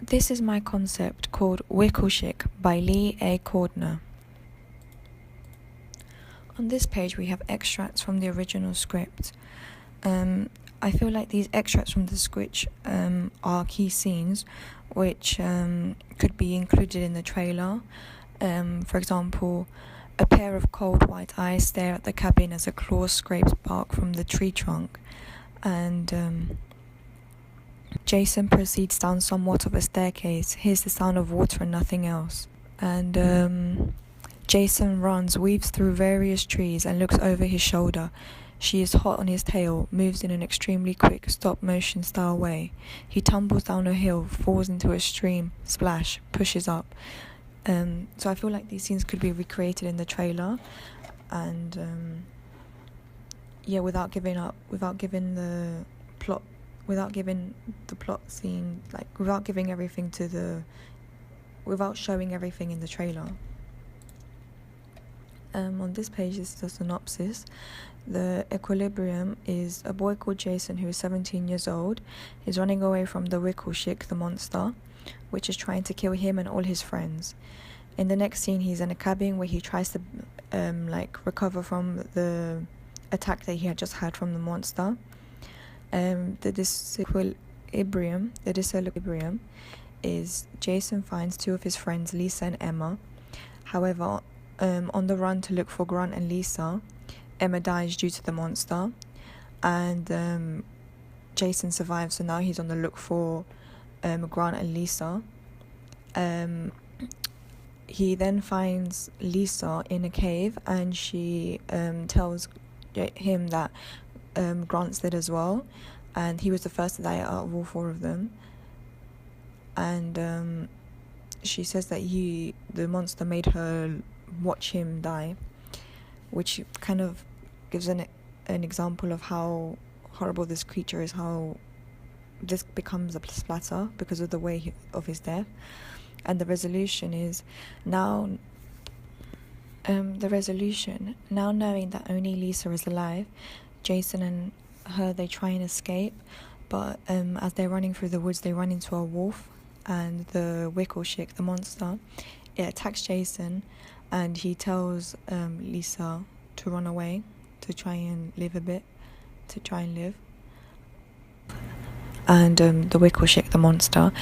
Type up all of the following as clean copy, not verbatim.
This is my concept called Wickelshik by Lee A. Cordner. On this page we have extracts from the original script. I feel like these extracts from the script are key scenes which could be included in the trailer. For example, a pair of cold white eyes stare at the cabin as a claw scrapes bark from the tree trunk, and Jason proceeds down somewhat of a staircase, hears the sound of water and nothing else. And Jason runs, weaves through various trees and looks over his shoulder. She is hot on his tail, moves in an extremely quick stop-motion style way. He tumbles down a hill, falls into a stream, splash, pushes up. So I feel like these scenes could be recreated in the trailer, and without giving the plot scene, without showing everything in the trailer. On this page, this is a synopsis. The equilibrium is a boy called Jason who is 17 years old. He's running away from the Wickelshik, the monster, which is trying to kill him and all his friends. In the next scene, he's in a cabin where he tries to recover from the attack that he had just had from the monster. The disequilibrium is Jason finds two of his friends, Lisa and Emma. However, on the run to look for Grant and Lisa, Emma dies due to the monster, and Jason survives, so now he's on the look for Grant and Lisa. He then finds Lisa in a cave, and she tells him that Grant's dead as well, and he was the first to die out of all four of them. And she says that the monster made her watch him die, which kind of gives an example of how horrible this creature is, how this becomes a splatter because of the way of his death. And the resolution is now knowing that only Lisa is alive, Jason and her, they try and escape, but as they're running through the woods, they run into a wolf, and the Wickelshik, the monster, it attacks Jason, and he tells Lisa to run away, to try and live. And the Wickelshik, the monster,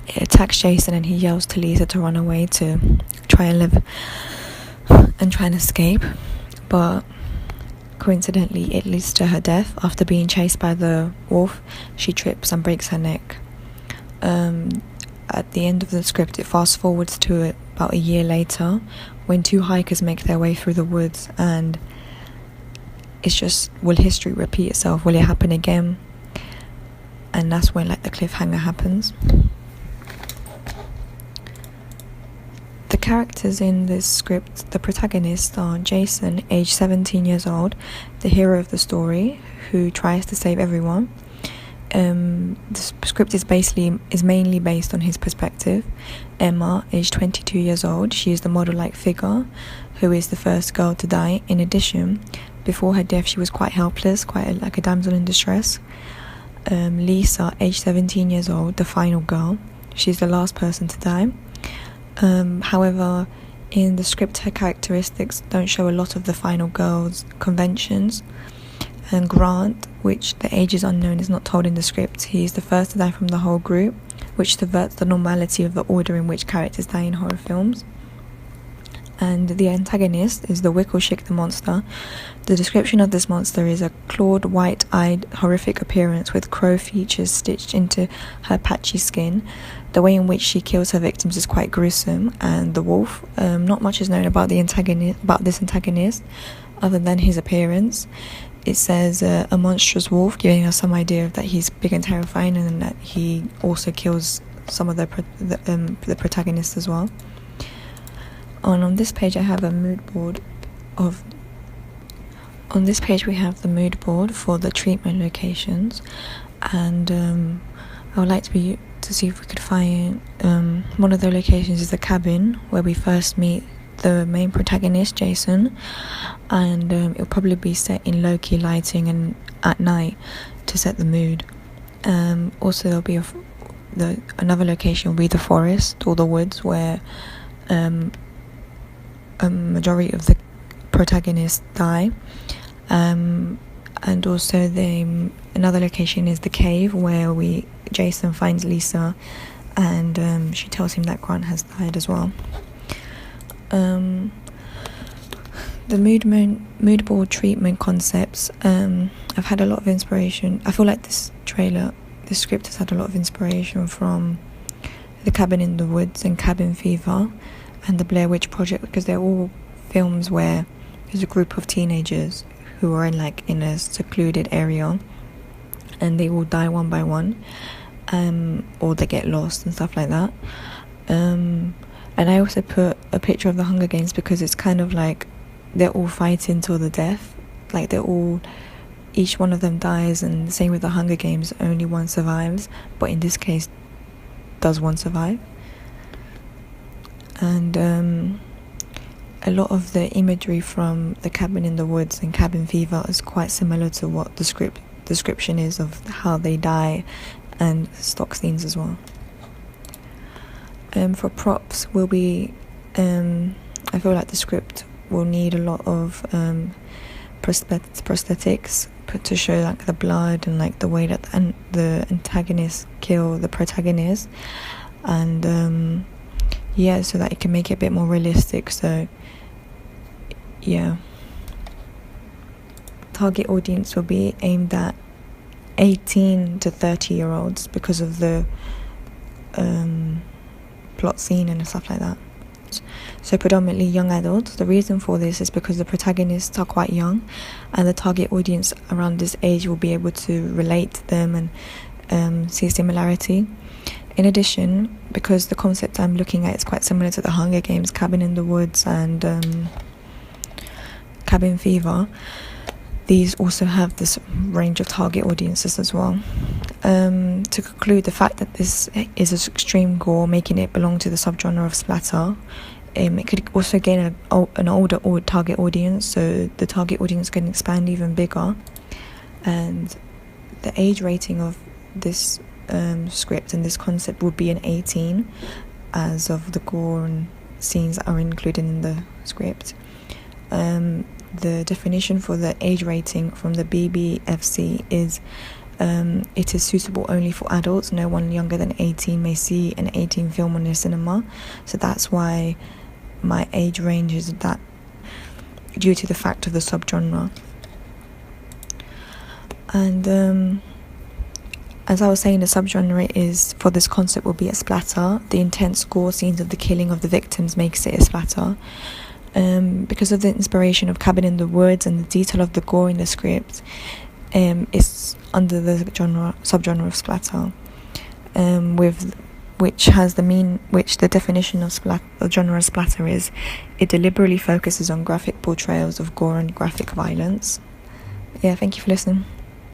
it attacks Jason, and he yells to Lisa to run away, to try and live and try and escape. But coincidentally, it leads to her death. After being chased by the wolf, she trips and breaks her neck. At the end of the script, it fast forwards to about a year later, when two hikers make their way through the woods, and it's just, will history repeat itself? Will it happen again? And that's when the cliffhanger happens. The characters in this script, the protagonists, are Jason, age 17 years old, the hero of the story, who tries to save everyone. The script is mainly based on his perspective. Emma, age 22 years old, she is the model-like figure who is the first girl to die. In addition, before her death, she was quite helpless, like a damsel in distress. Lisa, age 17 years old, the final girl, she's the last person to die. However, in the script, her characteristics don't show a lot of the final girl's conventions. And Grant, which the age is unknown, is not told in the script. He's the first to die from the whole group, which subverts the normality of the order in which characters die in horror films. And the antagonist is the Wickelshik, the monster. The description of this monster is a clawed, white-eyed, horrific appearance with crow features stitched into her patchy skin. The way in which she kills her victims is quite gruesome. And the wolf, not much is known about this antagonist, other than his appearance. It says a monstrous wolf, giving us some idea that he's big and terrifying, and that he also kills some of the protagonists as well. On this page, I have a mood board On this page, we have the mood board for the treatment locations, and I would like to see if we could find one of the locations is the cabin where we first meet the main protagonist, Jason, and it'll probably be set in low-key lighting and at night to set the mood. Also, there'll be another location will be the forest or the woods, where a majority of the protagonists die. And also another location is the cave, where Jason finds Lisa, and she tells him that Grant has died as well. The mood board treatment concepts, I've had a lot of inspiration. I feel like this script has had a lot of inspiration from The Cabin in the Woods and Cabin Fever and The Blair Witch Project, because they're all films where there's a group of teenagers who are in a secluded area, and they all die one by one, or they get lost and stuff like that. And I also put a picture of the Hunger Games, because it's kind of like they're all fighting till the death. Like each one of them dies, and same with the Hunger Games, only one survives. But in this case, does one survive? And a lot of the imagery from The Cabin in the Woods and Cabin Fever is quite similar to what the script description is of how they die, and stock scenes as well. For props will be, I feel like the script will need a lot of prosthetics to show like the blood and like the way that the antagonists kill the protagonist, and so that it can make it a bit more realistic. So yeah, target audience will be aimed at 18 to 30-year-olds because of the plot scene and stuff like that. So predominantly young adults. The reason for this is because the protagonists are quite young, and the target audience around this age will be able to relate to them and see similarity. In addition, because the concept I'm looking at is quite similar to the Hunger Games, Cabin in the Woods and Cabin Fever, these also have this range of target audiences as well. To conclude, the fact that this is an extreme gore, making it belong to the subgenre of splatter, it could also gain an older target audience, so the target audience can expand even bigger. And the age rating of this script and this concept would be an 18, as of the gore and scenes that are included in the script. The definition for the age rating from the BBFC is it is suitable only for adults. No one younger than 18 may see an 18 film on the cinema. So that's why my age range is that, due to the fact of the subgenre. And as I was saying, the subgenre is for this concept will be a splatter. The intense gore scenes of the killing of the victims makes it a splatter. Because of the inspiration of Cabin in the Woods and the detail of the gore in the script, is under the subgenre of splatter, which the definition of the genre of splatter is, it deliberately focuses on graphic portrayals of gore and graphic violence. Yeah, thank you for listening.